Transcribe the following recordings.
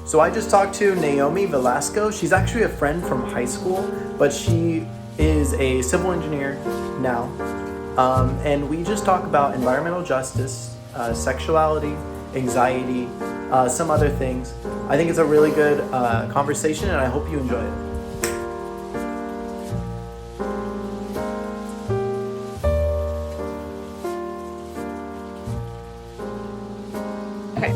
So I just talked to Naomi Velasco. She's actually a friend from high school, but she is a civil engineer now. And we just talk about environmental justice, sexuality, anxiety, some other things. I think it's a really good conversation, and I hope you enjoy it. Okay.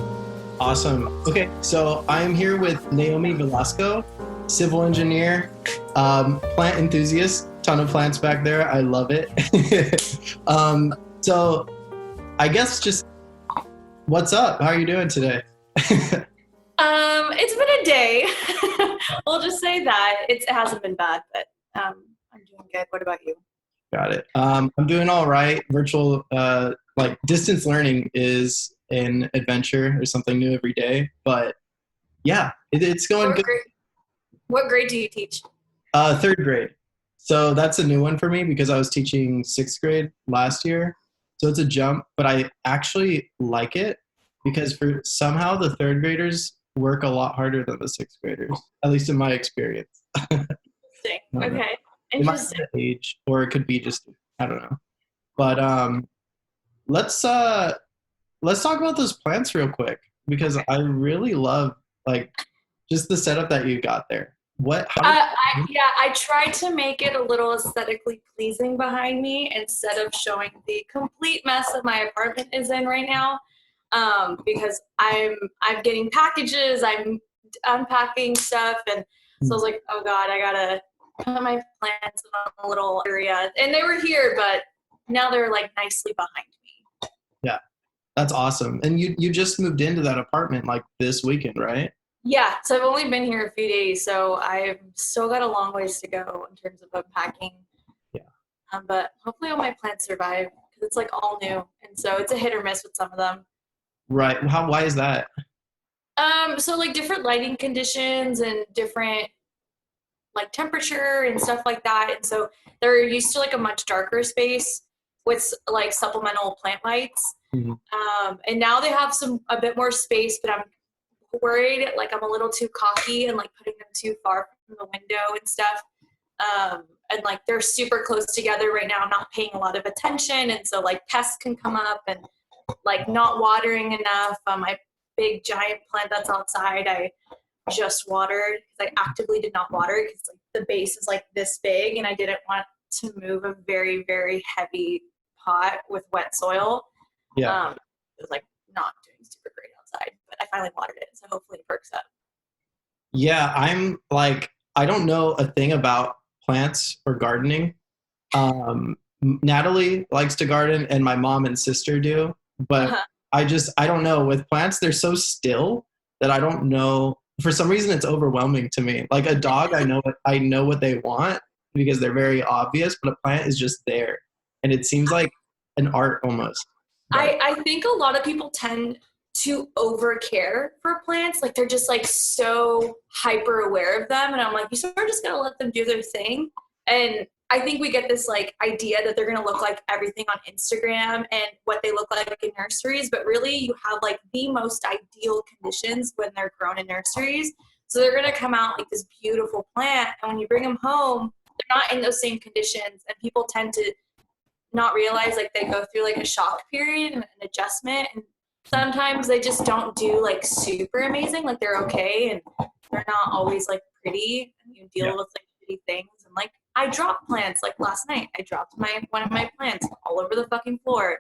Awesome. Okay, so I'm here with Naomi Velasco, civil engineer, plant enthusiast, ton of plants back there. I love it. So I guess just what's up? How are you doing today? It's been a day. We'll just say that it hasn't been bad, but I'm doing good. What about you? Got it. I'm doing all right. Virtual, like distance learning is an adventure or something new every day, but yeah, it's going What good. grade, what grade do you teach? Third grade. So that's a new one for me because I was teaching sixth grade last year. So it's a jump, but I actually like it because for somehow the third graders work a lot harder than the sixth graders, at least in my experience. Interesting. I don't know. Okay. It might Interesting. be the age, or it could be just I don't know. But let's talk about those plants real quick because I really love like just the setup that you got there. What? How did? I tried to make it a little aesthetically pleasing behind me instead of showing the complete mess that my apartment is in right now. Because I'm getting packages, I'm unpacking stuff, and so I was like, oh god, I gotta put my plants in a little area, and they were here, but now they're like nicely behind me. Yeah, that's awesome. And you just moved into that apartment like this weekend, right? Yeah, so I've only been here a few days, so I've still got a long ways to go in terms of unpacking. Yeah. But hopefully all my plants survive because it's like all new, and so it's a hit or miss with some of them. Right. How? Why is that? So like different lighting conditions and different like temperature and stuff like that, and so they're used to like a much darker space with like supplemental plant lights. Mhm. And now they have a bit more space, but I'm worried like I'm a little too cocky and like putting them too far from the window and stuff. And like they're super close together right now. I'm not paying a lot of attention, and so like pests can come up and like not watering enough. My big giant plant that's outside, I just watered because I actively did not water because like the base is like this big, and I didn't want to move a very very heavy pot with wet soil. Yeah. It was like not doing super great outside, but I finally watered it, so hopefully it perks up. Yeah. I'm like I don't know a thing about plants or gardening. Natalie likes to garden, and my mom and sister do, but Uh-huh. I don't know with plants. They're so still that I don't know. For some reason, it's overwhelming to me. Like a dog, I know what they want because they're very obvious, but a plant is just there, and it seems like an art almost. But I think a lot of people tend to over care for plants. Like they're just like so hyper aware of them. And I'm like, you sort of just gotta let them do their thing. And I think we get this like idea that they're gonna look like everything on Instagram and what they look like in nurseries, but really you have like the most ideal conditions when they're grown in nurseries. So they're gonna come out like this beautiful plant, and when you bring them home, they're not in those same conditions, and people tend to not realize like they go through like a shock period and an adjustment, and sometimes they just don't do like super amazing, like they're okay and they're not always like pretty, and you deal yeah, with like shitty things. And like I dropped plants, like last night I dropped one of my plants all over the fucking floor,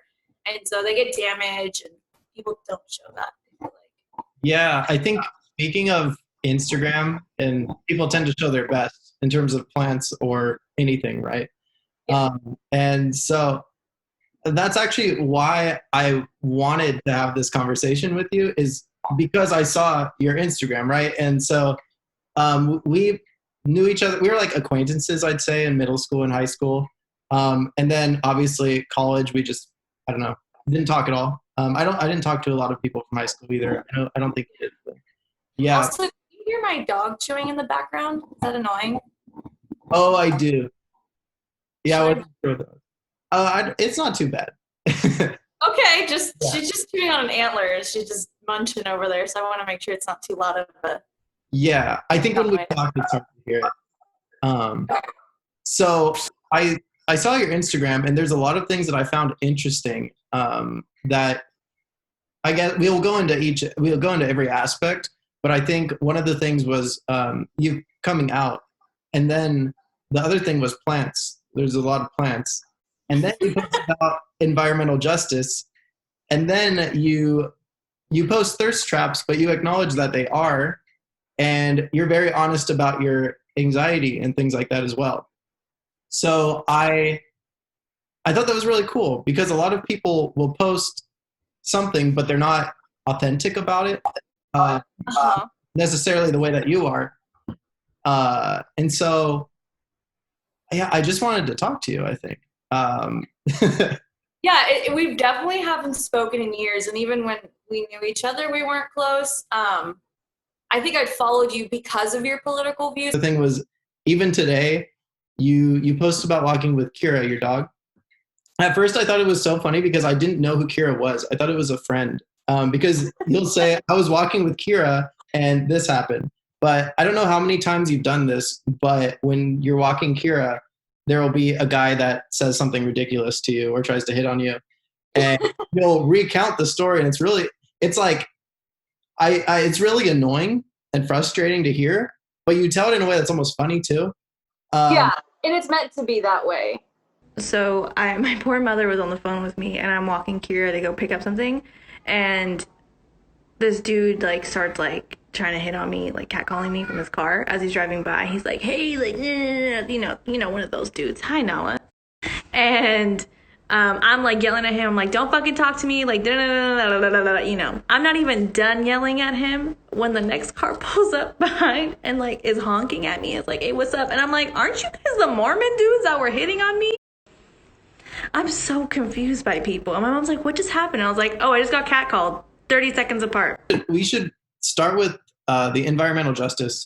and so they get damaged, and people don't show that, I feel like. yeah. I think speaking of Instagram, and people tend to show their best in terms of plants or anything, right? Yeah. And so that's actually why I wanted to have this conversation with you is because I saw your Instagram, right? And so we knew each other. We were like acquaintances, I'd say, in middle school and high school. And then obviously college, we just, I don't know, didn't talk at all. I didn't talk to a lot of people from high school either. I don't think you did. But yeah. Also, can you hear my dog chewing in the background? Is that annoying? Oh, I do. Yeah. Should It's not too bad. Okay, just Yeah. she's just chewing on an antler. She's just munching over there, so I want to make sure it's not too loud of a. Yeah, I think when we talk, it's hard to hear it. So I saw your Instagram, and there's a lot of things that I found interesting. That I guess we'll go into every aspect, but I think one of the things was you coming out, and then the other thing was plants. There's a lot of plants, and then you post about environmental justice, and then you post thirst traps, but you acknowledge that they are, and you're very honest about your anxiety and things like that as well. So I thought that was really cool because a lot of people will post something, but they're not authentic about it necessarily the way that you are. And so, yeah, I just wanted to talk to you, I think. Yeah, we definitely haven't spoken in years, and even when we knew each other, we weren't close. I think I'd followed you because of your political views. The thing was, even today, you posted about walking with Kira, your dog. At first, I thought it was so funny because I didn't know who Kira was. I thought it was a friend because you'll say, I was walking with Kira and this happened. But I don't know how many times you've done this, but when you're walking Kira, there will be a guy that says something ridiculous to you or tries to hit on you. And you'll recount the story, and it's really annoying and frustrating to hear, but you tell it in a way that's almost funny too. Yeah, and it's meant to be that way. So my poor mother was on the phone with me, and I'm walking Kira to go pick up something, and this dude starts trying to hit on me, catcalling me from his car as he's driving by. He's like, "Hey, one of those dudes. Hi, Nala." And I'm yelling at him. I'm like, "Don't fucking talk to me!" I'm not even done yelling at him when the next car pulls up behind and is honking at me. It's like, "Hey, what's up?" And I'm like, "Aren't you guys the Mormon dudes that were hitting on me?" I'm so confused by people. And my mom's like, "What just happened?" And I was like, "Oh, I just got catcalled 30 seconds apart." We should start with the environmental justice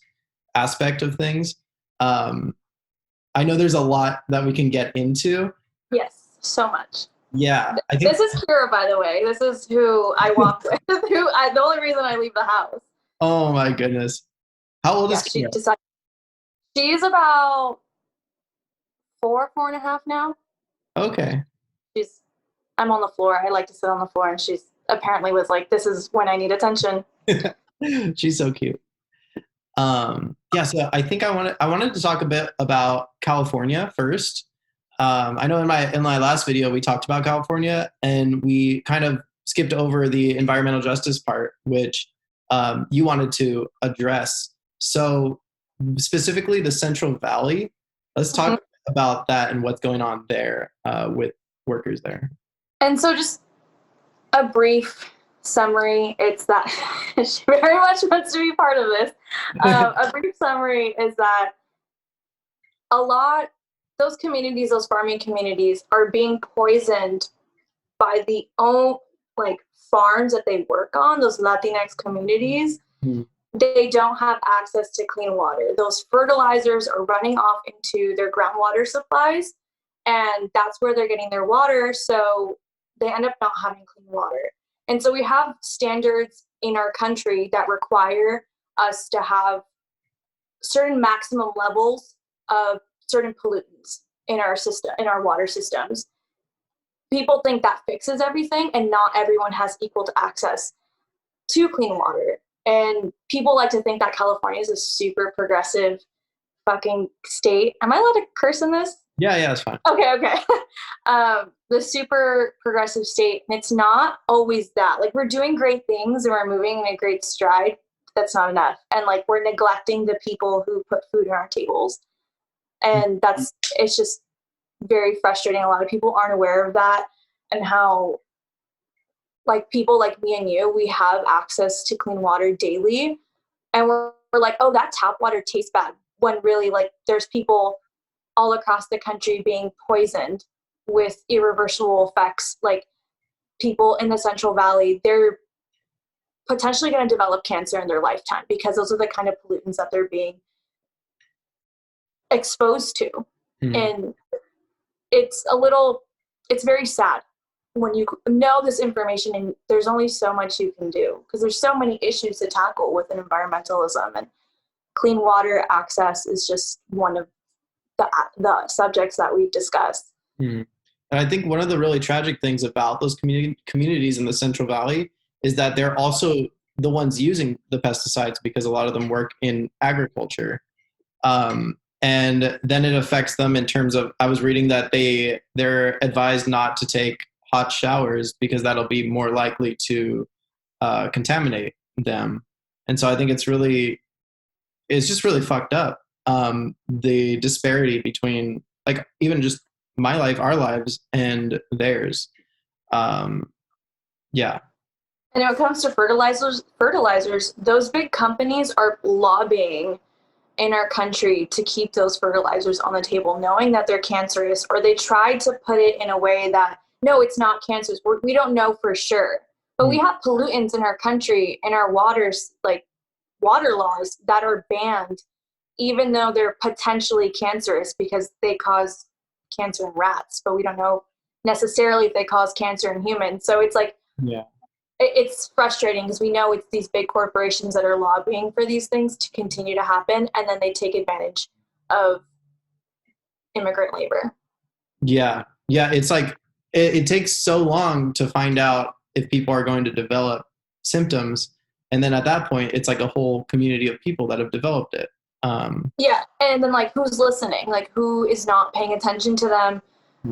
aspect of things. I know there's a lot that we can get into. Yes, so much. Yeah. I think this is Kira, by the way. This is who I walk with. The only reason I leave the house. Oh my goodness. How old is Kira? She's about 4.5 now. Okay. I'm on the floor. I like to sit on the floor, and she's apparently was like, "This is when I need attention." She's so cute. Yeah, so I think I wanted to talk a bit about California first. I know in my last video we talked about California, and we kind of skipped over the environmental justice part, which you wanted to address. So specifically the Central Valley, let's talk about that and what's going on there with workers there. And so just a brief summary, it's that she very much wants to be part of this. A brief summary is that those communities, those farming communities, are being poisoned by the own farms that they work on, those Latinx communities. They don't have access to clean water. Those fertilizers are running off into their groundwater supplies, and that's where they're getting their water, so they end up not having clean water. And so we have standards in our country that require us to have certain maximum levels of certain pollutants in our system, in our water systems. People think that fixes everything, and not everyone has equal access to clean water. And people like to think that California is a super progressive fucking state. Am I allowed to curse in this? Yeah, it's fine. Okay. The super progressive state, and it's not always that. We're doing great things and we're moving in a great stride. That's not enough. And we're neglecting the people who put food on our tables. And it's just very frustrating. A lot of people aren't aware of that, and how people like me and you, we have access to clean water daily. And we're like, "Oh, that tap water tastes bad," when really there's people all across the country being poisoned with irreversible effects. People in the Central Valley, they're potentially going to develop cancer in their lifetime because those are the kind of pollutants that they're being exposed to. And it's very sad. when you know this information and there's only so much you can do because there's so many issues to tackle with environmentalism, and clean water access is just one of the subjects that we've discussed. Mm-hmm. And I think one of the really tragic things about those communities in the Central Valley is that they're also the ones using the pesticides because a lot of them work in agriculture. And then it affects them in terms of, I was reading that they're advised not to take hot showers because that'll be more likely to contaminate them. And so I think it's just really fucked up. The disparity between like even just my life, our lives, and theirs. Yeah. And when it comes to fertilizers, those big companies are lobbying in our country to keep those fertilizers on the table, knowing that they're cancerous, or they tried to put it in a way that, no, it's not cancerous. We don't know for sure. But we have pollutants in our country and our waters, like water laws, that are banned, even though they're potentially cancerous because they cause cancer in rats, but we don't know necessarily if they cause cancer in humans. So it's like, Yeah. It's frustrating because we know it's these big corporations that are lobbying for these things to continue to happen, and then they take advantage of immigrant labor. Yeah. It's like it takes so long to find out if people are going to develop symptoms, and then at that point, it's like a whole community of people that have developed it. Yeah, and then like who's listening? Like who is not paying attention to them?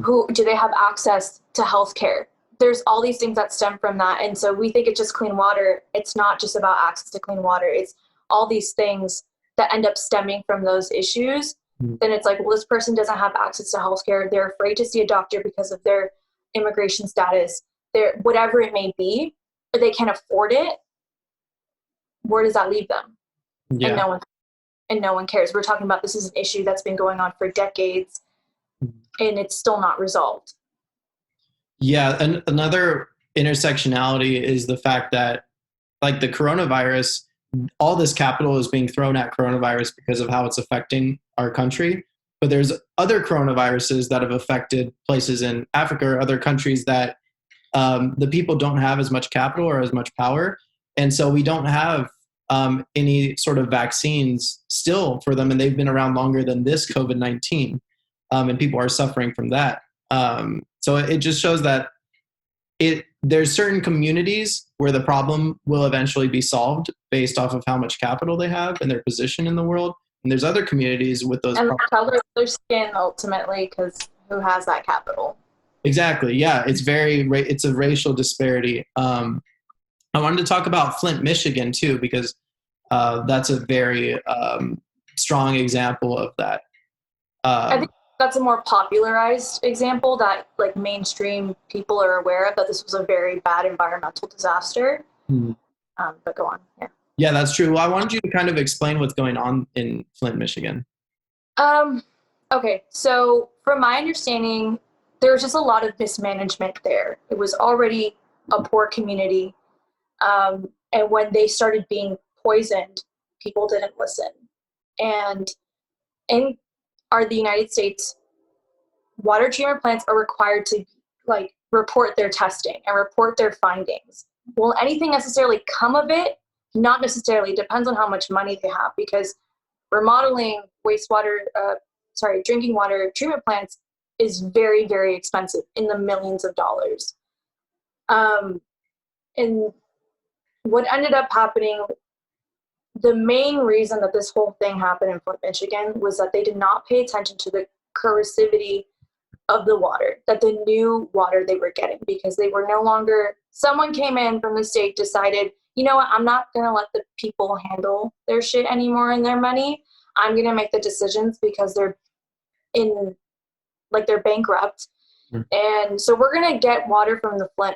Who do they have access to healthcare? There's all these things that stem from that. And so we think it's just clean water. It's not just about access to clean water. It's all these things that end up stemming from those issues. Then it's like, well, this person doesn't have access to healthcare. They're afraid to see a doctor because of their immigration status, their whatever it may be, or they can't afford it. Where does that leave them? Yeah. And no one cares. We're talking about this is an issue that's been going on for decades, and it's still not resolved. Yeah, and another intersectionality is the fact that, like the coronavirus, all this capital is being thrown at coronavirus because of how it's affecting our country. But there's other coronaviruses that have affected places in Africa or other countries that the people don't have as much capital or as much power. And so we don't have any sort of vaccines still for them. And they've been around longer than this COVID-19. And people are suffering from that. So it just shows that there's certain communities where the problem will eventually be solved based off of how much capital they have and their position in the world. And there's other communities with those and problems. the color of their skin ultimately, because who has that capital? Exactly. Yeah, it's a racial disparity. I wanted to talk about Flint, Michigan too, because that's a very strong example of that. I think that's a more popularized example that like mainstream people are aware of, that this was a very bad environmental disaster. But go on. Yeah, that's true. Well, I wanted you to kind of explain what's going on in Flint, Michigan. Okay, so from my understanding, there was just a lot of mismanagement there. It was already a poor community. And when they started being poisoned, people didn't listen. And in the United States, water treatment plants are required to like report their testing and report their findings. Will anything necessarily come of it? Not necessarily. It depends on how much money they have, because remodeling drinking water treatment plants is very, very expensive, in the millions of dollars. And what ended up happening, the main reason that this whole thing happened in Flint, Michigan, was that they did not pay attention to the corrosivity of the water, that the new water they were getting, because they were no longer, someone came in from the state, decided, you know what, I'm not going to let the people handle their shit anymore and their money. I'm going to make the decisions because they're bankrupt. And so we're going to get water from the Flint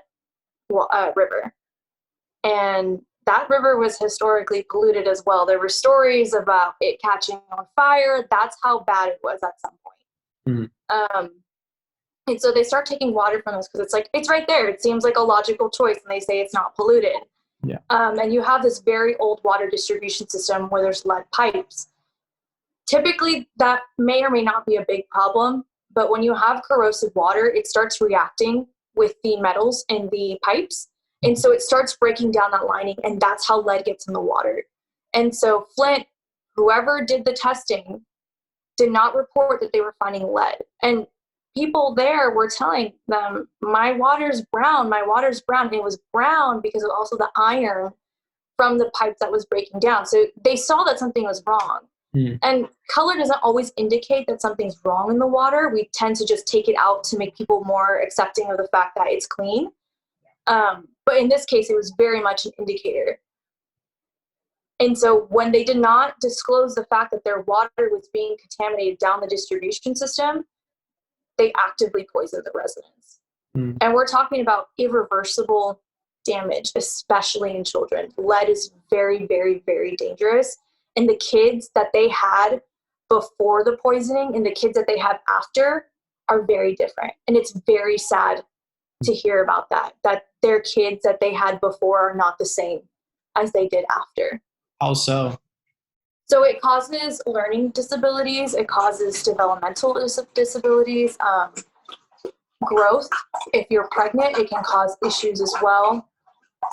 River. And that river was historically polluted as well. There were stories about it catching on fire. That's how bad it was at some point. And so they start taking water from us because it's like, it's right there. It seems like a logical choice. And they say it's not polluted. Yeah. And you have this very old water distribution system where there's lead pipes. Typically, that may or may not be a big problem. But when you have corrosive water, it starts reacting with the metals in the pipes. And so it starts breaking down that lining, and that's how lead gets in the water. And so Flint, whoever did the testing, did not report that they were finding lead. And people there were telling them, my water's brown, my water's brown. And it was brown because of also the iron from the pipe that was breaking down. So they saw that something was wrong. And color doesn't always indicate that something's wrong in the water. We tend to just take it out to make people more accepting of the fact that it's clean. But in this case, it was very much an indicator. And so when they did not disclose the fact that their water was being contaminated down the distribution system, they actively poisoned the residents. And we're talking about irreversible damage, especially in children. Lead is very, very, very dangerous. And the kids that they had before the poisoning and the kids that they have after are very different. And it's very sad to hear about that their kids that they had before are not the same as they did after. How so? So it causes learning disabilities. It causes developmental disabilities, growth. If you're pregnant, it can cause issues as well.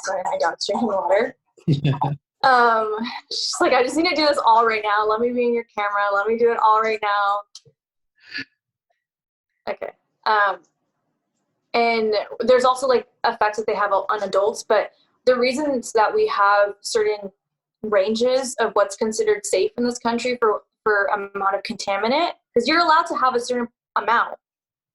Sorry, my dog's drinking water. She's like, I just need to do this all right now. Let me be in your camera. Let me do it all right now. Okay. And there's also like effects that they have on adults, but the reasons that we have certain ranges of what's considered safe in this country for amount of contaminant, because you're allowed to have a certain amount,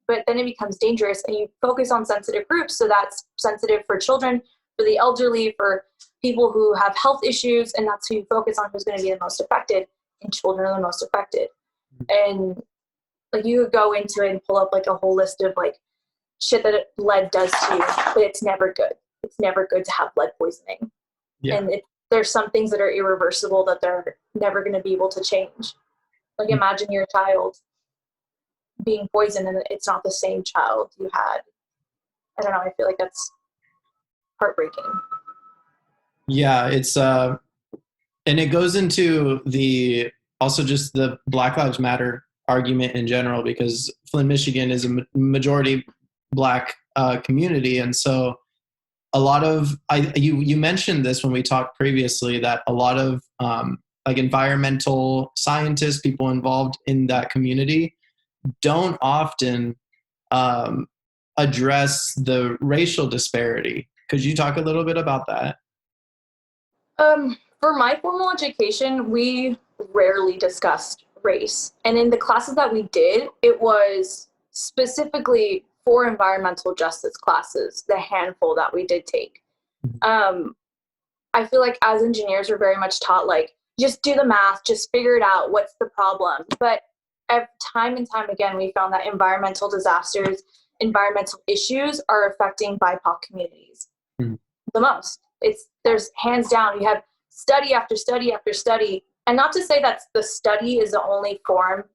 but then it becomes dangerous, and you focus on sensitive groups. So that's sensitive for children, for the elderly, for people who have health issues, and that's who you focus on, who's going to be the most affected, and children are the most affected. And like you could go into it and pull up like a whole list of like shit that lead does to you, but it's never good. It's never good to have lead poisoning. And there's some things that are irreversible that they're never going to be able to change. Like imagine your child being poisoned and it's not the same child you had. I don't know. I feel like that's heartbreaking. Yeah, it's and it goes into the also just the Black Lives Matter argument in general, because Flint, Michigan is a majority Black community, and so a lot of you mentioned this when we talked previously, that a lot of like environmental scientists, people involved in that community, don't often address the racial disparity. Could you talk a little bit about that? For my formal education, we rarely discussed race. And in the classes that we did, it was specifically for environmental justice classes, the handful that we did take. I feel like as engineers, we're very much taught like, just do the math, just figure it out, what's the problem? But time and time again, we found that environmental disasters, environmental issues are affecting BIPOC communities the most. There's hands down, you have study after study after study. And not to say that the study is the only form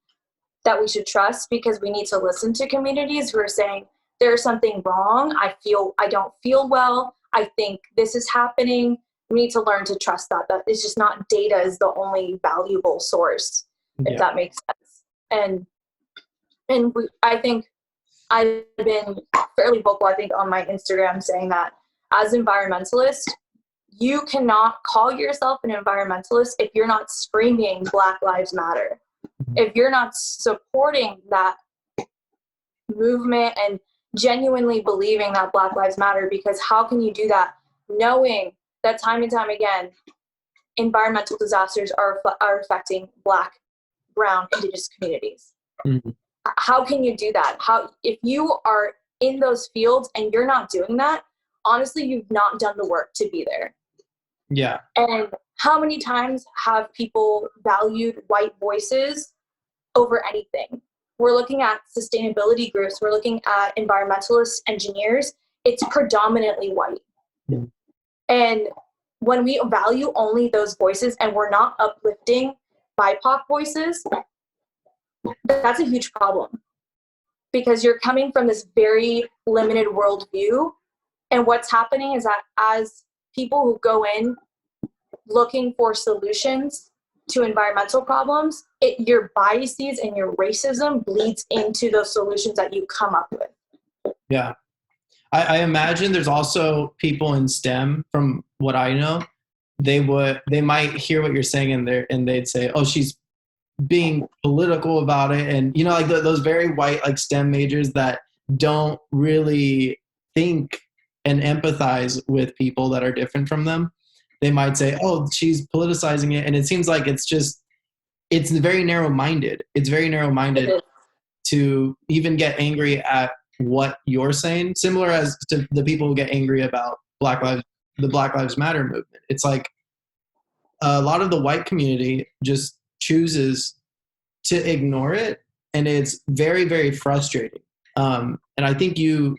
that we should trust, because we need to listen to communities who are saying, there's something wrong. I don't feel well. I think this is happening. We need to learn to trust that it's just not data is the only valuable source, if that makes sense. And I think I've been fairly vocal, I think, on my Instagram saying that as environmentalists, you cannot call yourself an environmentalist if you're not screaming Black Lives Matter. If you're not supporting that movement and genuinely believing that Black Lives Matter, because how can you do that knowing that time and time again, environmental disasters are affecting Black, Brown, Indigenous communities? How can you do that? If you are in those fields and you're not doing that, honestly, you've not done the work to be there. Yeah. And how many times have people valued white voices over anything? We're looking at sustainability groups. We're looking at environmentalist engineers. It's predominantly white. And when we value only those voices and we're not uplifting BIPOC voices, that's a huge problem, because you're coming from this very limited worldview. And what's happening is that as people who go in looking for solutions to environmental problems, your biases and your racism bleeds into those solutions that you come up with. Yeah. I imagine there's also people in STEM, from what I know, they might hear what you're saying and they'd say, oh, she's being political about it. And, like those very white, like STEM majors that don't really think and empathize with people that are different from them. They might say, oh, she's politicizing it. And it seems like it's very narrow-minded. It's very narrow-minded to even get angry at what you're saying, similar as to the people who get angry about the Black Lives Matter movement. It's like a lot of the white community just chooses to ignore it, and it's very, very frustrating. And I think you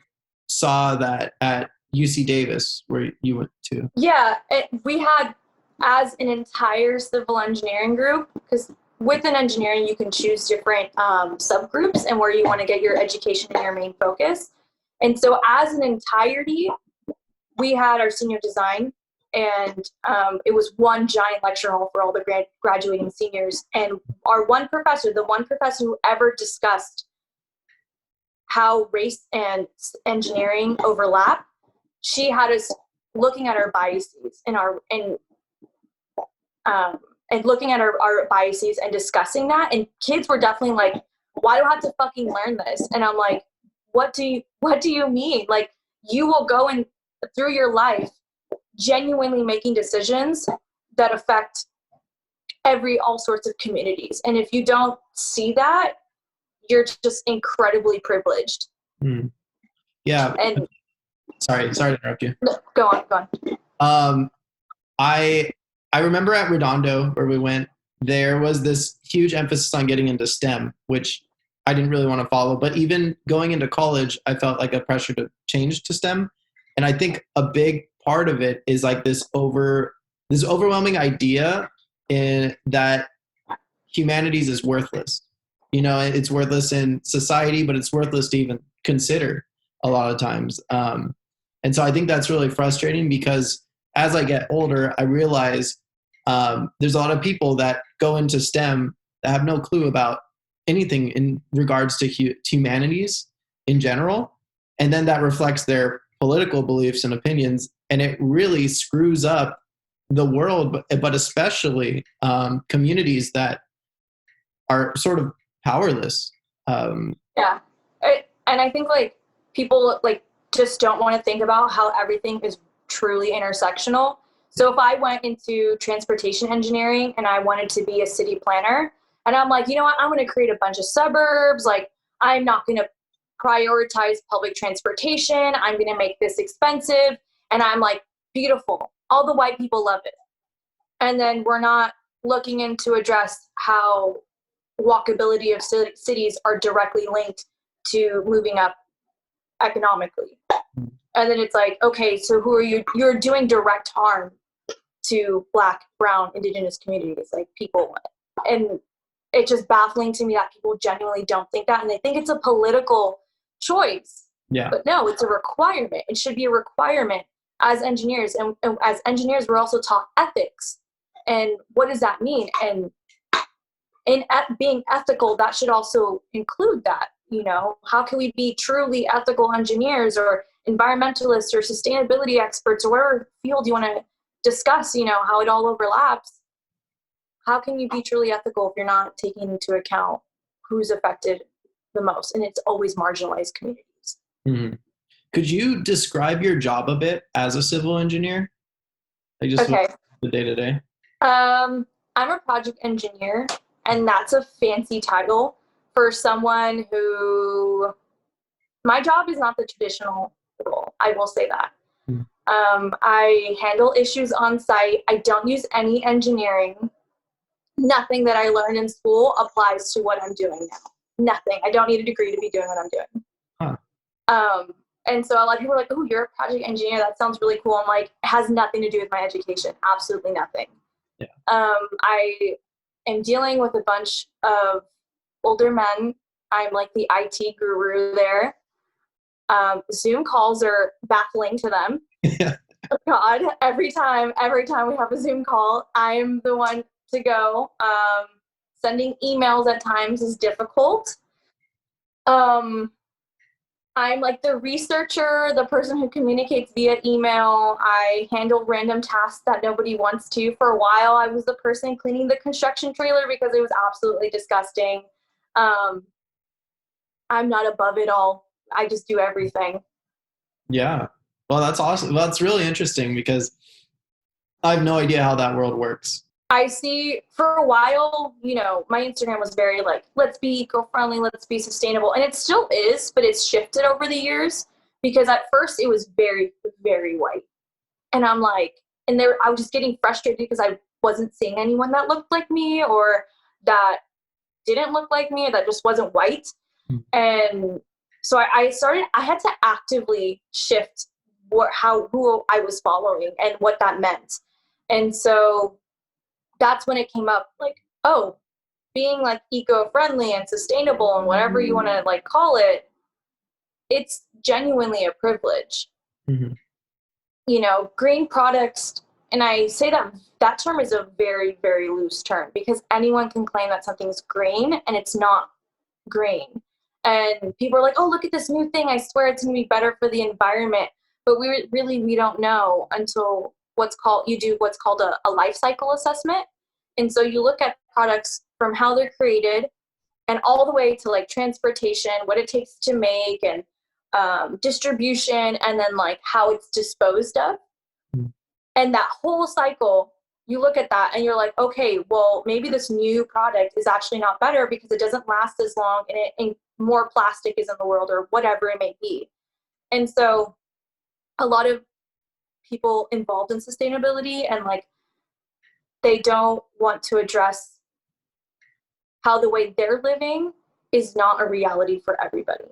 saw that at UC Davis, where you went to. Yeah, we had, as an entire civil engineering group, because within engineering you can choose different subgroups and where you want to get your education and your main focus. And so as an entirety, we had our senior design, and it was one giant lecture hall for all the graduating seniors. And our one professor, the one professor who ever discussed how race and engineering overlap, she had us looking at our biases and looking at our biases and discussing that. And kids were definitely like, why do I have to fucking learn this? And I'm like, what do you mean? Like, you will go in through your life genuinely making decisions that affect all sorts of communities. And if you don't see that, you're just incredibly privileged. Mm. Yeah. And sorry to interrupt you. No, go on. I remember at Redondo, where we went, there was this huge emphasis on getting into STEM, which I didn't really want to follow. But even going into college, I felt like a pressure to change to STEM. And I think a big part of it is like this overwhelming idea that humanities is worthless. It's worthless in society, but it's worthless to even consider a lot of times. And so I think that's really frustrating, because as I get older, I realize there's a lot of people that go into STEM that have no clue about anything in regards to humanities in general. And then that reflects their political beliefs and opinions. And it really screws up the world, but especially communities that are sort of powerless. Yeah. And I think like people like just don't want to think about how everything is truly intersectional. So if I went into transportation engineering and I wanted to be a city planner, and I'm like, you know what, I'm going to create a bunch of suburbs. Like, I'm not going to prioritize public transportation. I'm going to make this expensive. And I'm like, beautiful. All the white people love it. And then we're not looking in to address how walkability of cities are directly linked to moving up economically. And then it's like, okay, so who are you? You're doing direct harm to Black, Brown, Indigenous communities, like people. And it's just baffling to me that people genuinely don't think that. And they think it's a political choice. Yeah. But no, it's a requirement. It should be a requirement as engineers. And as engineers, we're also taught ethics. And what does that mean? And in being ethical, that should also include that. How can we be truly ethical engineers or environmentalists or sustainability experts or whatever field you want to discuss, how it all overlaps? How can you be truly ethical if you're not taking into account who's affected the most? And it's always marginalized communities. Mm-hmm. Could you describe your job a bit as a civil engineer? Okay. The day-to-day. I'm a project engineer, and that's a fancy title for someone who, my job is not the traditional role. I will say that. Mm. I handle issues on site. I don't use any engineering. Nothing that I learned in school applies to what I'm doing now. Nothing. I don't need a degree to be doing what I'm doing. Huh. And so a lot of people are like, oh, you're a project engineer. That sounds really cool. I'm like, it has nothing to do with my education. Absolutely nothing. Yeah. I am dealing with a bunch of older men. I'm like the IT guru there. Zoom calls are baffling to them. Yeah. Oh God, every time we have a Zoom call, I'm the one to go. Sending emails at times is difficult. I'm like the researcher, the person who communicates via email. I handle random tasks that nobody wants to. For a while, I was the person cleaning the construction trailer because it was absolutely disgusting. Um, I'm not above it all. I just do everything. Yeah. Well, that's awesome. Well, that's really interesting because I have no idea how that world works. I see for a while, you know, my Instagram was very like, let's be eco-friendly, let's be sustainable. And it still is, but it's shifted over the years because at first it was very, very white. And I'm like, and there, I was just getting frustrated because I wasn't seeing anyone that looked like me or that didn't look like me or that just wasn't white. And so I started, I had to actively shift who I was following and what that meant. And so that's when it came up like, oh, being like eco-friendly and sustainable and whatever you want to like call it, it's genuinely a privilege. Mm-hmm. You know, green products, and I say that term is a very, very loose term because anyone can claim that something's green and it's not green. And people are like, oh, look at this new thing. I swear it's going to be better for the environment. But we don't know until you do what's called a life cycle assessment. And so you look at products from how they're created and all the way to like transportation, what it takes to make, and distribution, and then like how it's disposed of. And that whole cycle, you look at that and you're like, okay, well, maybe this new product is actually not better because it doesn't last as long and more plastic is in the world or whatever it may be. And so a lot of people involved in sustainability and like they don't want to address how the way they're living is not a reality for everybody.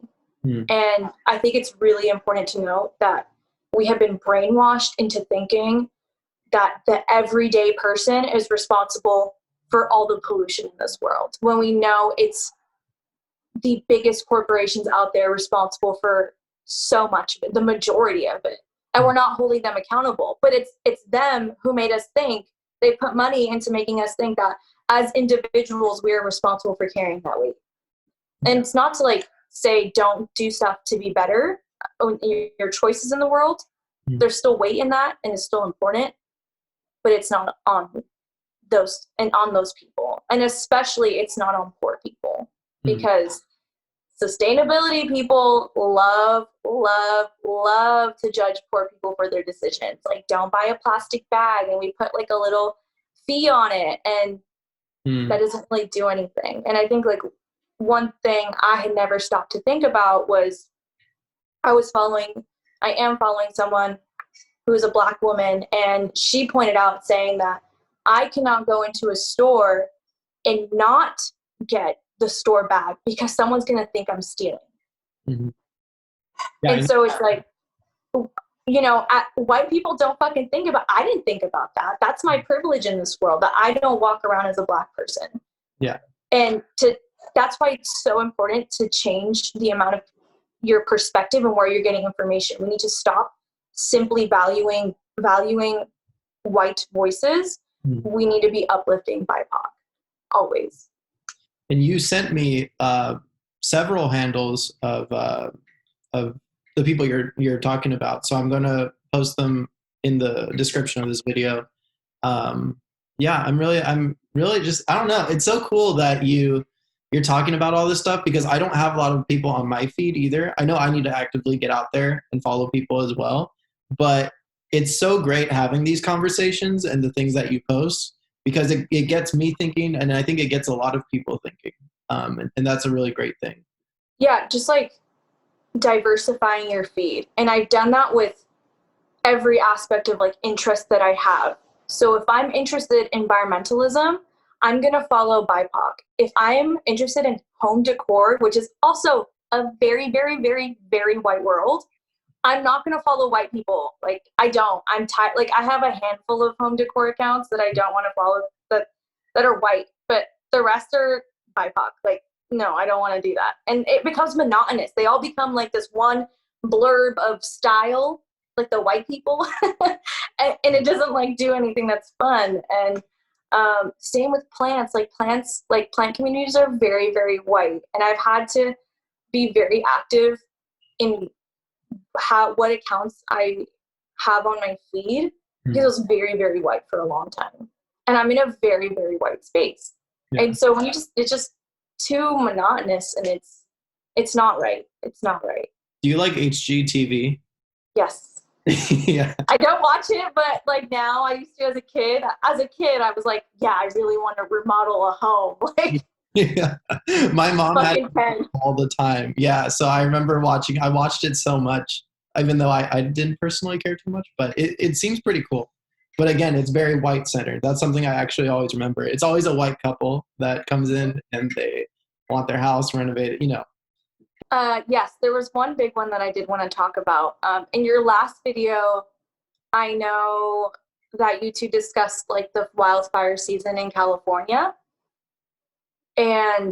And I think it's really important to note that we have been brainwashed into thinking that the everyday person is responsible for all the pollution in this world, when we know it's the biggest corporations out there responsible for so much of it, the majority of it. And we're not holding them accountable. But it's them who made us think. They put money into making us think that as individuals, we are responsible for carrying that weight. And it's not to like say don't do stuff to be better. Your choices in the world, there's still weight in that and it's still important, but it's not on those people. And especially it's not on poor people because sustainability people love to judge poor people for their decisions. Like, don't buy a plastic bag, and we put like a little fee on it, and that doesn't really do anything. And I think like one thing I had never stopped to think about was I am following someone who is a Black woman, and she pointed out saying that I cannot go into a store and not get the store bag because someone's going to think I'm stealing. Mm-hmm. Yeah, and so it's like, you know, white people don't fucking think about, I didn't think about that. That's my privilege in this world, that I don't walk around as a Black person. Yeah. And that's why it's so important to change the amount of your perspective and where you're getting information. We need to stop simply valuing white voices. We need to be uplifting BIPOC always. And you sent me several handles of the people you're talking about, so I'm going to post them in the description of this video. Yeah, I'm really just, I don't know. It's so cool that you're talking about all this stuff because I don't have a lot of people on my feed either. I know I need to actively get out there and follow people as well, but it's so great having these conversations and the things that you post because it gets me thinking, and I think it gets a lot of people thinking, and that's a really great thing. Yeah, just like diversifying your feed. And I've done that with every aspect of like interest that I have. So if I'm interested in environmentalism, I'm going to follow BIPOC. If I'm interested in home decor, which is also a very, very, very, very white world, I'm not going to follow white people. Like, I don't. I'm tired. Like, I have a handful of home decor accounts that I don't want to follow that are white, but the rest are BIPOC. Like, no, I don't want to do that. And it becomes monotonous. They all become like this one blurb of style, like the white people, and it doesn't like do anything that's fun. And same with plants. Like plant communities are very, very white, and I've had to be very active in what accounts I have on my feed, because it was very, very white for a long time. And I'm in a very, very white space. Yeah. And so it's just too monotonous, and it's not right. It's not right. Do you like HGTV? Yes. Yeah. I don't watch it, but like now, I used to as a kid. As a kid, I was like, yeah, I really want to remodel a home. Like, yeah. My mom had it all the time. Yeah. So I remember I watched it so much, even though I didn't personally care too much, but it seems pretty cool. But again, it's very white centered. That's something I actually always remember. It's always a white couple that comes in and they want their house renovated, you know. Yes, there was one big one that I did want to talk about. In your last video, I know that you two discussed like the wildfire season in California. And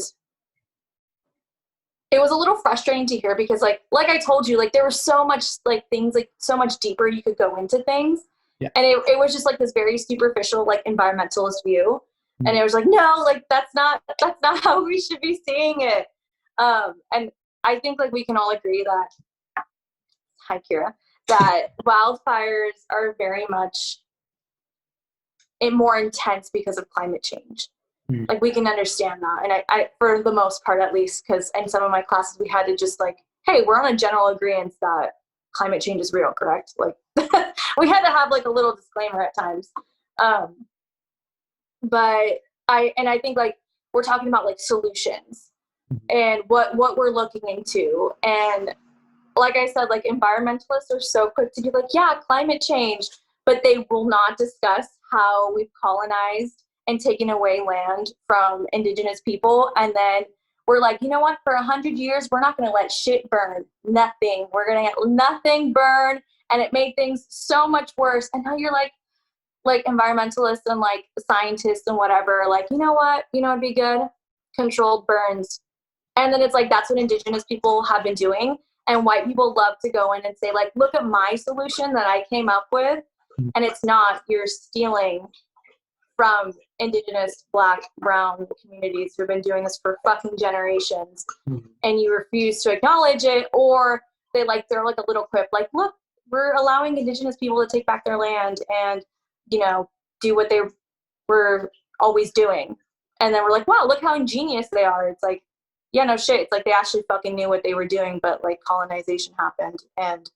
it was a little frustrating to hear because like I told you, like there was so much like things, like so much deeper you could go into things. Yeah. And it was just like this very superficial, like environmentalist view. Mm-hmm. And it was like, no, like that's not how we should be seeing it. And I think like we can all agree that, hi Kira, that wildfires are very much more intense because of climate change. Mm. Like we can understand that. And I for the most part, at least, because in some of my classes, we had to just like, hey, we're on a general agreement that climate change is real, correct? Like we had to have like a little disclaimer at times. But I think like we're talking about like solutions and what we're looking into. And like I said, like environmentalists are so quick to be like, yeah, climate change, but they will not discuss how we've colonized and taken away land from indigenous people. And then we're like, you know what, for 100 years, we're not going to let shit burn. Nothing. We're going to let nothing burn. And it made things so much worse. And now you're like environmentalists and like scientists and whatever, like, you know what, it'd be good? Controlled burns. And then it's like, that's what indigenous people have been doing. And white people love to go in and say, like, look at my solution that I came up with. And it's not, you're stealing from indigenous, black, brown communities who've been doing this for fucking generations. And you refuse to acknowledge it, or they like throw like a little quip, like, look, we're allowing indigenous people to take back their land and, do what they were always doing. And then we're like, wow, look how ingenious they are. It's like, yeah, no shit. It's like they actually fucking knew what they were doing, but like colonization happened and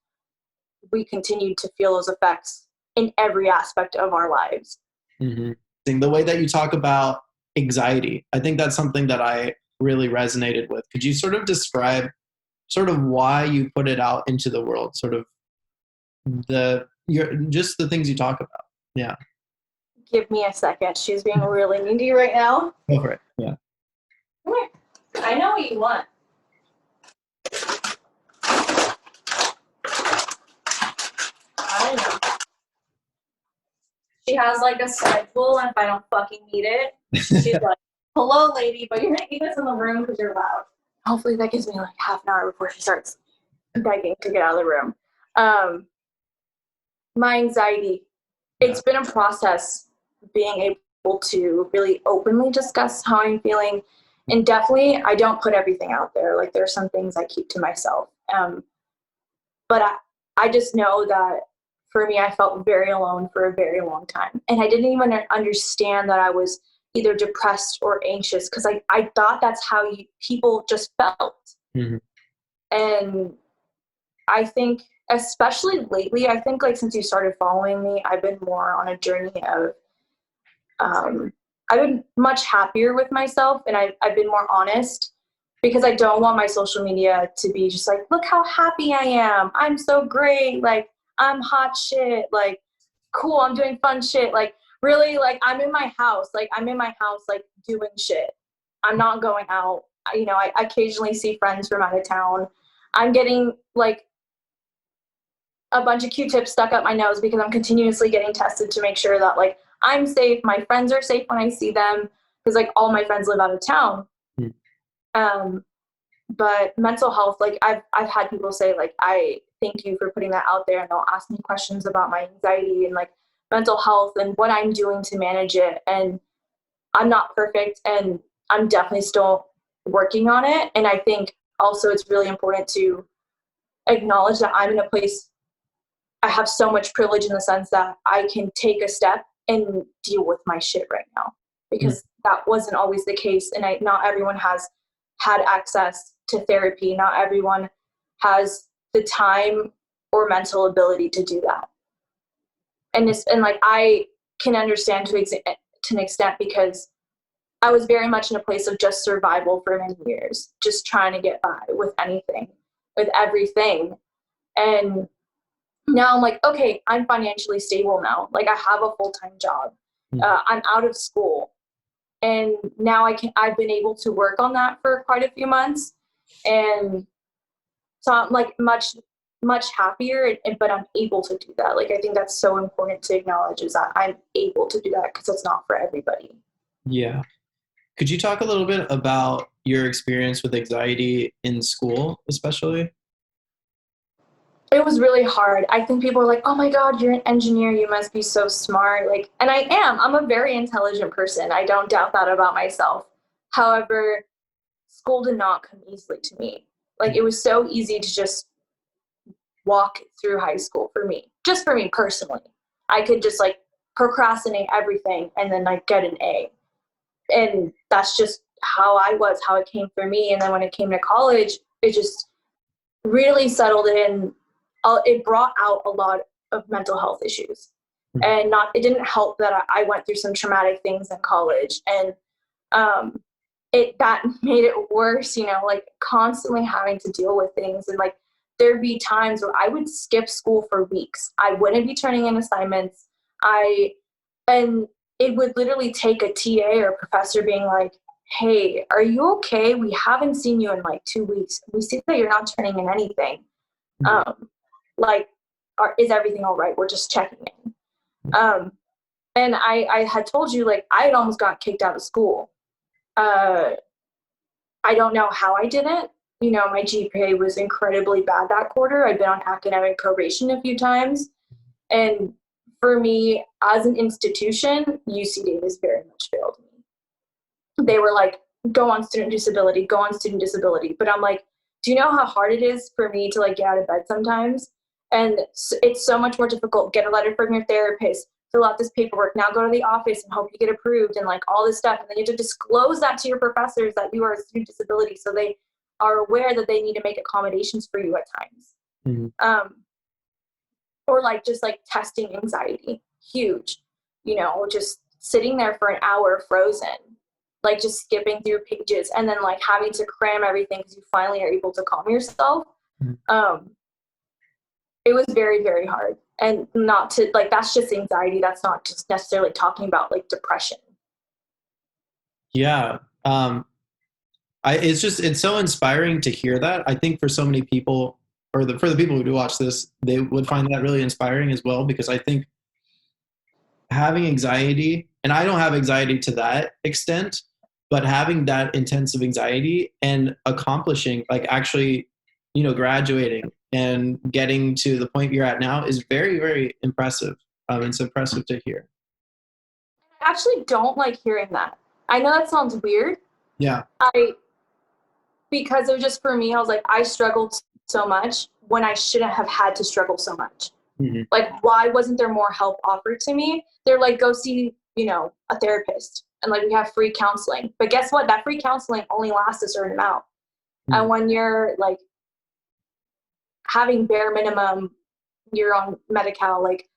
we continued to feel those effects in every aspect of our lives. Mm-hmm. The way that you talk about anxiety, I think that's something that I really resonated with. Could you sort of describe sort of why you put it out into the world, sort of just the things you talk about? Yeah. Give me a second. She's being really needy right now. Go for it. Yeah. Come here. I know what you want. I know. She has like a schedule, and if I don't fucking need it, she's like, hello, lady, but you're gonna eat this in the room because you're loud. Hopefully that gives me like half an hour before she starts begging to get out of the room. My anxiety, it's been a process being able to really openly discuss how I'm feeling. And definitely, I don't put everything out there. Like, there's some things I keep to myself. But I just know that for me, I felt very alone for a very long time. And I didn't even understand that I was either depressed or anxious, because I thought that's how people just felt. Mm-hmm. And I think, especially lately, I think like since you started following me, I've been more on a journey of, I've been much happier with myself, and I've been more honest, because I don't want my social media to be just like, look how happy I am. I'm so great. Like, I'm hot shit. Like, cool. I'm doing fun shit. Like, really, like, I'm in my house. Like, doing shit. I'm not going out. I occasionally see friends from out of town. I'm getting like a bunch of Q-tips stuck up my nose because I'm continuously getting tested to make sure that like I'm safe. My friends are safe when I see them, because like all my friends live out of town. But mental health, like I've had people say like, I thank you for putting that out there, and they'll ask me questions about my anxiety and like mental health and what I'm doing to manage it. And I'm not perfect, and I'm definitely still working on it. And I think also it's really important to acknowledge that I'm in a place, I have so much privilege in the sense that I can take a step and deal with my shit right now, because that wasn't always the case. And not everyone has had access to therapy. Not everyone has the time or mental ability to do that. And like, I can understand to an extent, because I was very much in a place of just survival for many years, just trying to get by with anything, with everything. And now I'm like, okay, I'm financially stable now. Like, I have a full-time job. I'm out of school. And now I've been able to work on that for quite a few months. And so I'm like much happier, but I'm able to do that. Like, I think that's so important to acknowledge, is that I'm able to do that, because it's not for everybody. Yeah. Could you talk a little bit about your experience with anxiety in school, especially? It was really hard. I think people are like, oh my God, you're an engineer, you must be so smart. Like, and I am. I'm a very intelligent person. I don't doubt that about myself. However, school did not come easily to me. Like, it was so easy to just walk through high school for me, just for me personally. I could just like procrastinate everything and then like get an A. And that's just how it came for me. And then when it came to college, it just really settled in. It brought out a lot of mental health issues, and it didn't help that I went through some traumatic things in college, and that made it worse, like constantly having to deal with things. And like, there'd be times where I would skip school for weeks. I wouldn't be turning in assignments. And it would literally take a TA or a professor being like, hey, are you okay? We haven't seen you in like 2 weeks. We see that you're not turning in anything. Like, is everything all right? We're just checking in. And I had told you, like, I had almost got kicked out of school. I don't know how I didn't. My GPA was incredibly bad that quarter. I'd been on academic probation a few times. And for me, as an institution, UC Davis very much failed me. They were like, go on student disability, go on student disability. But I'm like, do you know how hard it is for me to like get out of bed sometimes? And it's so much more difficult. Get a letter from your therapist, fill out this paperwork, now go to the office and hope you get approved, and like all this stuff. And then you have to disclose that to your professors that you are a student disability, so they are aware that they need to make accommodations for you at times. Or like just like testing anxiety, huge, just sitting there for an hour frozen, like just skipping through pages, and then like having to cram everything because you finally are able to calm yourself. It was very, very hard. And not to like, that's just anxiety. That's not just necessarily talking about like depression. Yeah. It's so inspiring to hear that. I think for so many people, or for the people who do watch this, they would find that really inspiring as well, because I think having anxiety, and I don't have anxiety to that extent, but having that intensive anxiety and accomplishing, like actually, graduating and getting to the point you're at now is very, very impressive. It's impressive to hear. I actually don't like hearing that. I know that sounds weird. Yeah. Because it was just, for me, I was like, I struggled so much when I shouldn't have had to struggle so much. Like, why wasn't there more help offered to me? They're like, go see, a therapist. And like, we have free counseling. But guess what? That free counseling only lasts a certain amount. And when you're like having bare minimum, you're on Medi-Cal, like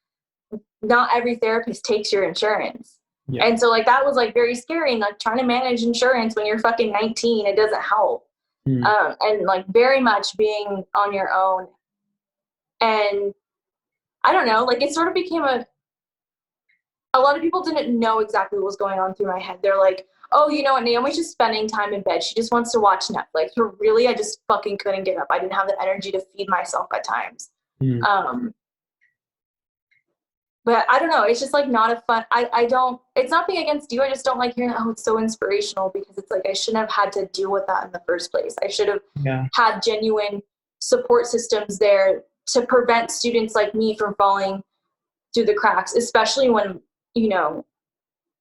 not every therapist takes your insurance. Yeah. And so like, that was like very scary. And like, trying to manage insurance when you're fucking 19, it doesn't help. And like, very much being on your own. And I don't know, like, it sort of became a lot of people didn't know exactly what was going on through my head. They're like, oh, you know what, Naomi's just spending time in bed. She just wants to watch Netflix. But really, I just fucking couldn't get up. I didn't have the energy to feed myself at times. But I don't know. It's just like not a fun, it's nothing against you. I just don't like hearing, oh, it's so inspirational, because it's like, I shouldn't have had to deal with that in the first place. I should have had genuine support systems there to prevent students like me from falling through the cracks, especially when,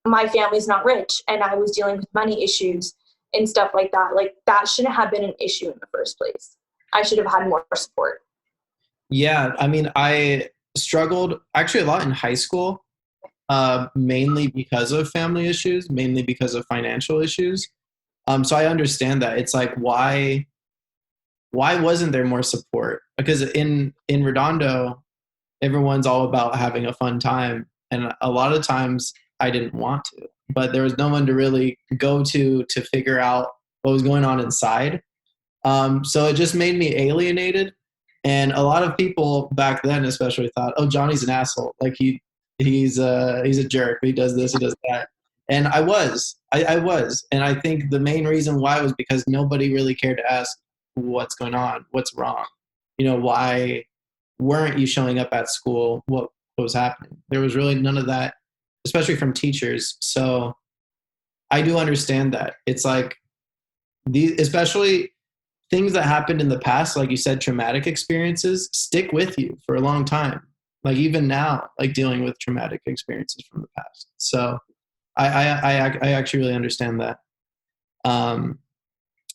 my family's not rich and I was dealing with money issues and stuff like that. Like, that shouldn't have been an issue in the first place. I should have had more support. Yeah, I mean, I struggled actually a lot in high school, mainly because of family issues, mainly because of financial issues. So I understand that. It's like why wasn't there more support? Because in Redondo, everyone's all about having a fun time, and a lot of times I didn't want to, but there was no one to really go to figure out what was going on inside. So it just made me alienated. And a lot of people back then, especially, thought, "Oh, Johnny's an asshole. Like he's a jerk. He does this, he does that." And I was, and I think the main reason why was because nobody really cared to ask what's going on, what's wrong. Why weren't you showing up at school? What was happening? There was really none of that, especially from teachers. So I do understand that. It's like especially things that happened in the past, like you said, traumatic experiences stick with you for a long time. Like even now, like dealing with traumatic experiences from the past. So I actually really understand that. Um,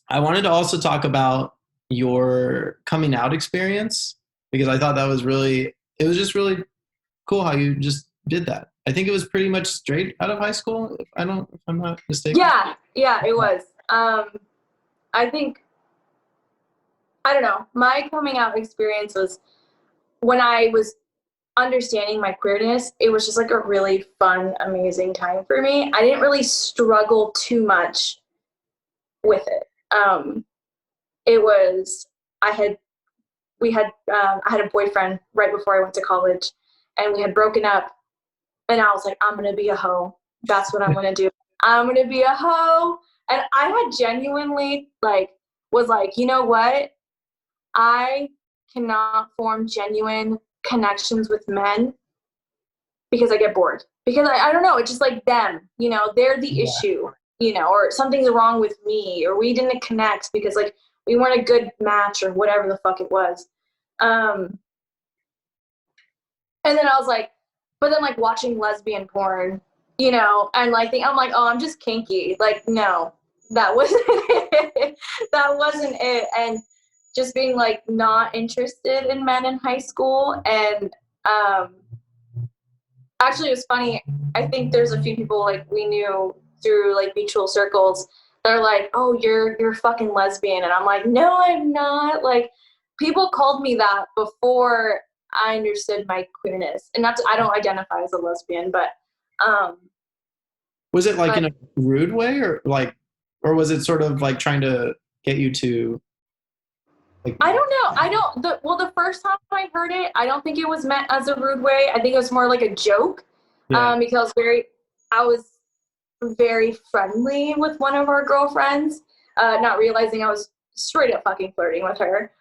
I wanted to also talk about your coming out experience because I thought it was just really cool how you just did that. I think it was pretty much straight out of high school, if I'm not mistaken. Yeah, it was. I think, I don't know, my coming out experience was when I was understanding my queerness. It was just like a really fun, amazing time for me. I didn't really struggle too much with it. It was, I had, we had, I had a boyfriend right before I went to college, and we had broken up, and I was like, I'm gonna be a hoe. That's what I'm gonna do. I'm gonna be a hoe. And I had genuinely was like, you know what? I cannot form genuine connections with men because I get bored. Because I don't know, it's just like them, they're the issue, or something's wrong with me, or we didn't connect because we weren't a good match or whatever the fuck it was. And then I was like, but then watching lesbian porn, and I'm like, oh, I'm just kinky. Like, no, that wasn't it. That wasn't it. And just being not interested in men in high school. And actually, it was funny. I think there's a few people we knew through mutual circles. They're like, oh, you're fucking lesbian. And I'm like, no, I'm not. People called me that before I understood my queerness. And I don't identify as a lesbian, but was it in a rude way or was it sort of trying to get you to I don't know. The first time I heard it, I don't think it was meant as a rude way. I think it was more like a joke. Yeah. Because I was very friendly with one of our girlfriends, not realizing I was straight up fucking flirting with her.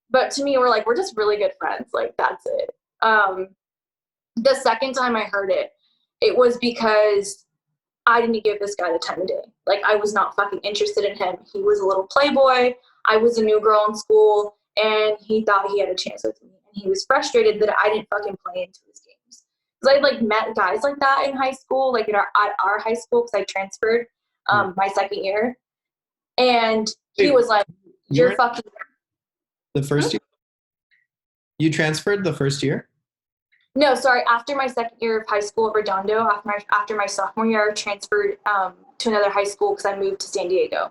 But to me, we're just really good friends. That's it. The second time I heard it, it was because I didn't give this guy the time of day. I was not fucking interested in him. He was a little playboy. I was a new girl in school, and he thought he had a chance with me. And he was frustrated that I didn't fucking play into his games. Because I met guys like that in high school, at our high school, because I transferred my second year. And he was like, you're fucking... The first year? You transferred the first year? No, sorry. After my second year of high school at Redondo, after my sophomore year, I transferred to another high school because I moved to San Diego.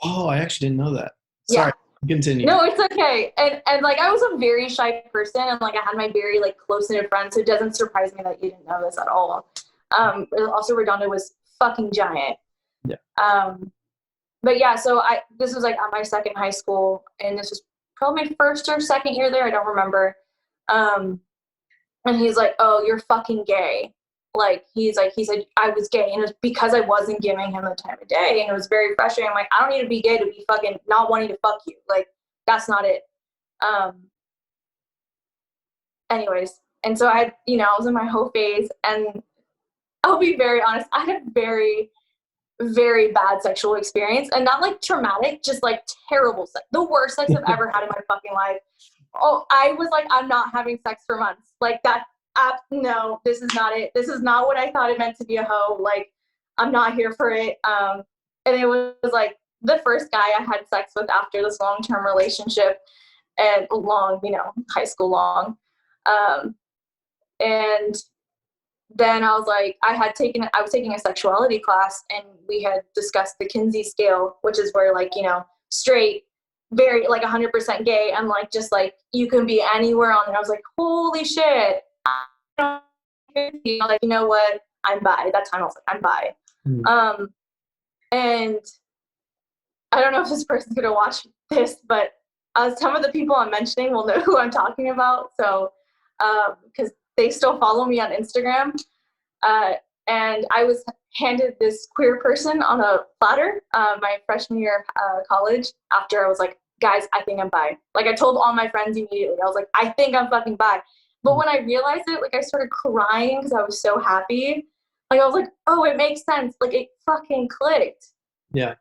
Oh, I actually didn't know that. Sorry, continue. No, it's okay. And I was a very shy person, and I had my very close-knit friends, so it doesn't surprise me that you didn't know this at all. Also, Redondo was fucking giant. Yeah. But yeah, so this was at my second high school, and this was probably my first or second year there. I don't remember. And he's like, oh, you're fucking gay. He said I was gay, and it was because I wasn't giving him the time of day, and it was very frustrating. I'm like, I don't need to be gay to be fucking not wanting to fuck you. That's not it. Anyways, and so I was in my whole phase, and I'll be very honest, I had very, very bad sexual experience, and not traumatic, just terrible sex. The worst sex I've ever had in my fucking life. Oh, I was I'm not having sex for months. That, no, this is not it. This is not what I thought it meant to be a hoe. I'm not here for it. And it was the first guy I had sex with after this long-term relationship. and long, high school long. And then I was like, I was taking a sexuality class, and we had discussed the Kinsey scale, which is where like, straight, very like 100% gay. I'm like, just like, you can be anywhere on it. I was like, holy shit. Like, you know what? I'm bi. At that time I was like, I'm bi. And I don't know if this person's going to watch this, but some of the people I'm mentioning will know who I'm talking about. So, because they still follow me on Instagram. And I was handed this queer person on a platter my freshman year of college, after I was like, guys, I think I'm bi. Like, I told all my friends immediately. I was like, I think I'm fucking bi. But when I realized it, like, I started crying because I was so happy. Like, I was like, oh, it makes sense. Like, it fucking clicked. Yeah.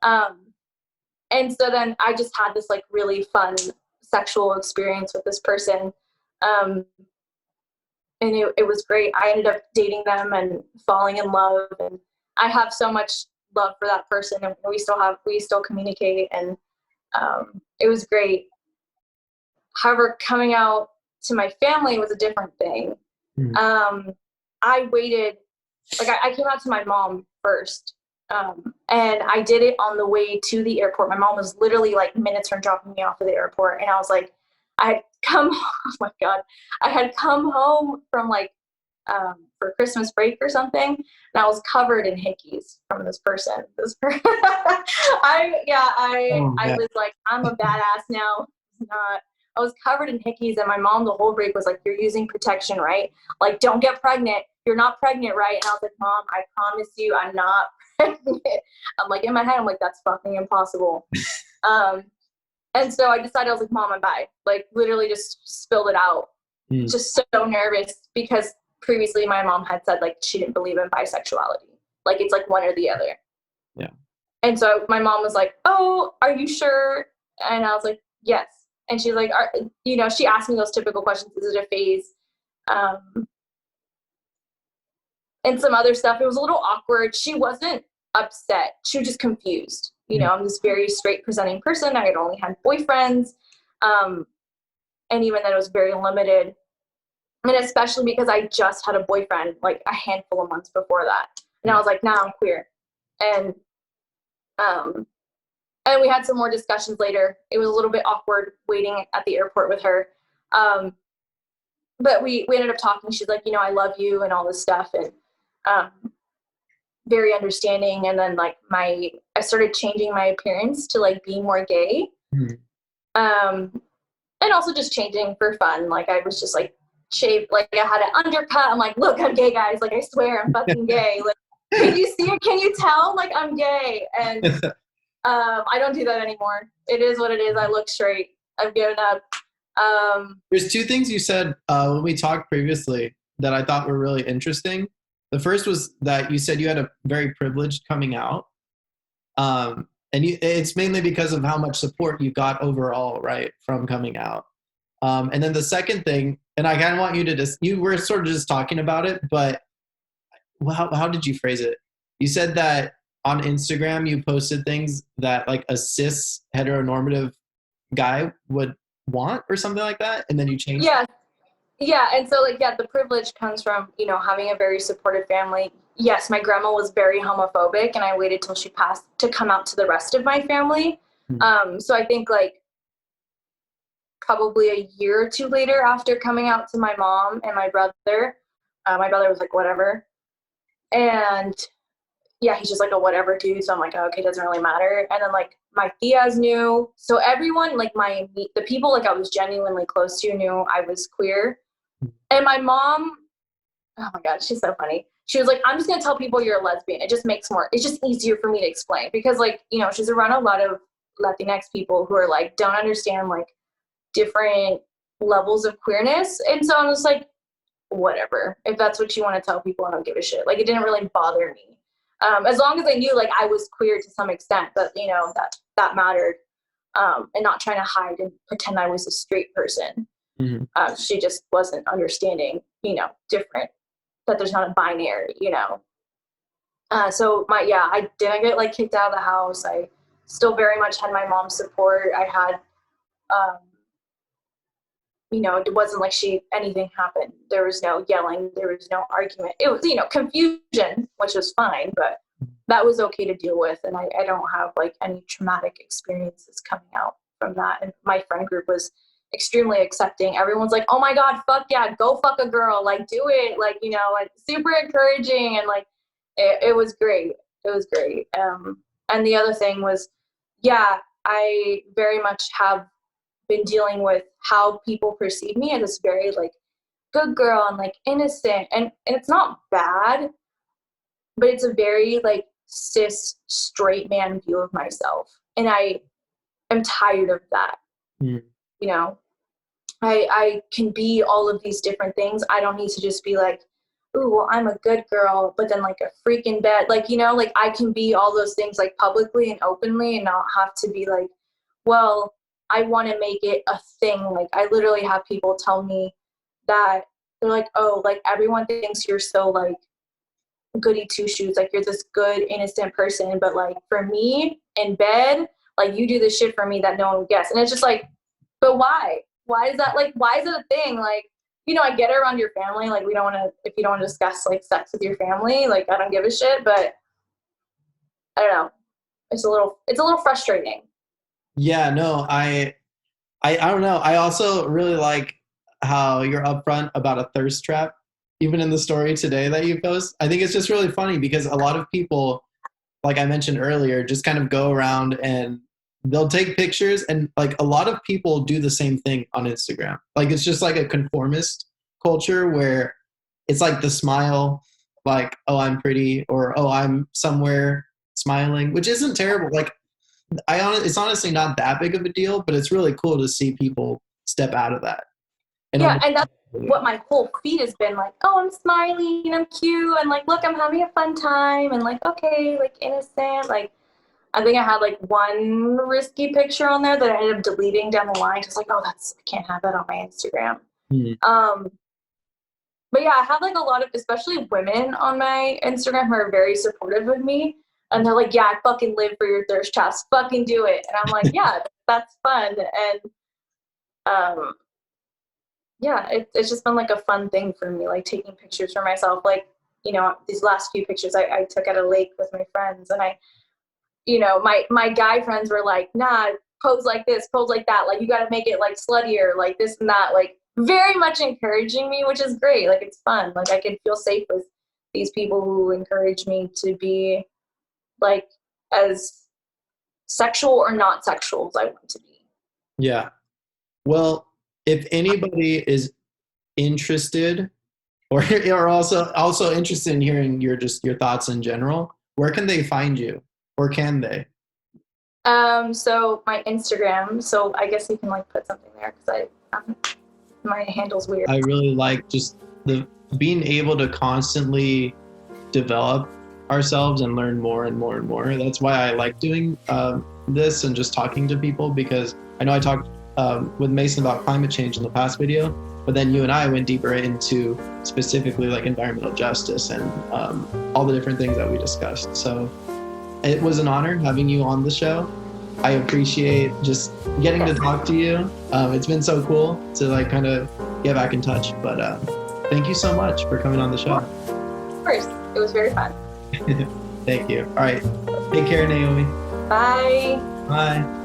And so then I just had this like really fun sexual experience with this person. And it was great. I ended up dating them and falling in love, and I have so much love for that person, and we still communicate, and it was great. However, coming out to my family was a different thing. I waited, like I came out to my mom first. And I did it on the way to the airport. My mom was literally like minutes from dropping me off at the airport. And I was like, oh my God, I had come home from like, for Christmas break or something. And I was covered in hickeys from this person. I was like, I'm a badass now. I was covered in hickeys, and my mom the whole break was like, you're using protection, right? Like, don't get pregnant. You're not pregnant, right? And I was like, Mom, I promise you I'm not pregnant. I'm like, in my head, I'm like, that's fucking impossible. And so I decided, I was like, Mom, I'm bi. Like, literally just spilled it out. Just so nervous, because previously my mom had said like she didn't believe in bisexuality. Like, it's like one or the other. Yeah. And so my mom was like, oh, are you sure? And I was like, yes. And she's like, she asked me those typical questions. Is it a phase? And some other stuff. It was a little awkward. She wasn't upset. She was just confused. I'm this very straight presenting person. I had only had boyfriends. And even then it was very limited. And especially because I just had a boyfriend like a handful of months before that. And I was like, nah, I'm queer. And we had some more discussions later. It was a little bit awkward waiting at the airport with her. But we ended up talking. She's like, I love you and all this stuff. And very understanding. And then like I started changing my appearance to like be more gay. And also just changing for fun. Like, I was just like shaved, like I had an undercut. I'm like, look, I'm gay, guys. Like, I swear I'm fucking gay. Like, can you see it? Can you tell? Like, I'm gay. And I don't do that anymore. It is what it is. I look straight. I've given up. There's two things you said when we talked previously that I thought were really interesting. The first was that you said you had a very privileged coming out. And it's mainly because of how much support you got overall, right, from coming out. And then the second thing, and I kind of want you to you were sort of just talking about it, but how did you phrase it? You said that on Instagram you posted things that like a cis heteronormative guy would want or something like that, and then you changed it. Yeah, and so like, the privilege comes from, having a very supportive family. Yes, my grandma was very homophobic, and I waited till she passed to come out to the rest of my family. So I think like probably a year or two later after coming out to my mom and my brother was like, whatever. And yeah, he's just like a whatever dude. So I'm like, oh, okay, doesn't really matter. And then like my tias knew. So everyone, like the people like I was genuinely close to knew I was queer. And my mom, oh my God, she's so funny. She was like, I'm just going to tell people you're a lesbian. It's just easier for me to explain, because like, she's around a lot of Latinx people who are like, don't understand like different levels of queerness. And so I was like, whatever, if that's what you want to tell people, I don't give a shit. Like, it didn't really bother me. As long as I knew like I was queer to some extent, but that mattered. And not trying to hide and pretend I was a straight person. She just wasn't understanding, different, that there's not a binary, so I didn't get like kicked out of the house. I still very much had my mom's support. I had it wasn't like anything happened. There was no yelling. There was no argument. It was, confusion, which was fine, but that was okay to deal with. And I don't have like any traumatic experiences coming out from that. And my friend group was extremely accepting. Everyone's like, oh my God, fuck yeah, go fuck a girl. Like, do it. Like, and super encouraging. And like, it was great. It was great. And the other thing was, yeah, I very much have been dealing with how people perceive me as this very like good girl and like innocent. And it's not bad, but it's a very like cis straight man view of myself. And I am tired of that. I can be all of these different things. I don't need to just be like, ooh, well, I'm a good girl, but then like a freak in bed. Like, like I can be all those things like publicly and openly and not have to be like, well, I want to make it a thing. Like I literally have people tell me that they're like, oh, like everyone thinks you're so like goody two shoes. Like you're this good, innocent person. But like for me in bed, like you do this shit for me that no one would guess. And it's just like, but why? Why is that like, why is it a thing? Like, I get it around your family. Like if you don't want to discuss like sex with your family, like I don't give a shit, but I don't know. It's a little frustrating. Yeah, no, I don't know. I also really like how you're upfront about a thirst trap, even in the story today that you post. I think it's just really funny because a lot of people, like I mentioned earlier, just kind of go around and they'll take pictures, and like a lot of people do the same thing on Instagram. Like it's just like a conformist culture where it's like the smile, like, oh, I'm pretty, or oh, I'm somewhere smiling, which isn't terrible. Like it's honestly not that big of a deal, but it's really cool to see people step out of that. And that's what my whole feed has been like, oh, I'm smiling and I'm cute and like, look, I'm having a fun time and like, okay, like innocent. Like I think I had like one risky picture on there that I ended up deleting down the line. Just like, oh, I can't have that on my Instagram. But yeah, I have like a lot of, especially women on my Instagram who are very supportive of me. And they're like, yeah, I fucking live for your thirst traps. Fucking do it. And I'm like, yeah, that's fun. And yeah, it's just been like a fun thing for me, like taking pictures for myself. Like, these last few pictures I took at a lake with my friends. And my guy friends were like, nah, pose like this, pose like that. Like, you got to make it like sluttier, like this and that. Like, very much encouraging me, which is great. Like, it's fun. Like, I can feel safe with these people who encourage me to be like as sexual or not sexual as I want to be. Yeah. Well, if anybody is interested or also interested in hearing your thoughts in general, where can they find you, or can they? So my Instagram, so I guess you can like put something there because my handle's weird. I really like just the being able to constantly develop ourselves and learn more and more and more. That's why I like doing this and just talking to people, because I know I talked with Mason about climate change in the past video, but then you and I went deeper into specifically like environmental justice and all the different things that we discussed. So it was an honor having you on the show. I appreciate just getting to talk to you. It's been so cool to like kind of get back in touch, but thank you so much for coming on the show. Of course, it was very fun. Thank you. All right. Take care, Naomi. Bye. Bye.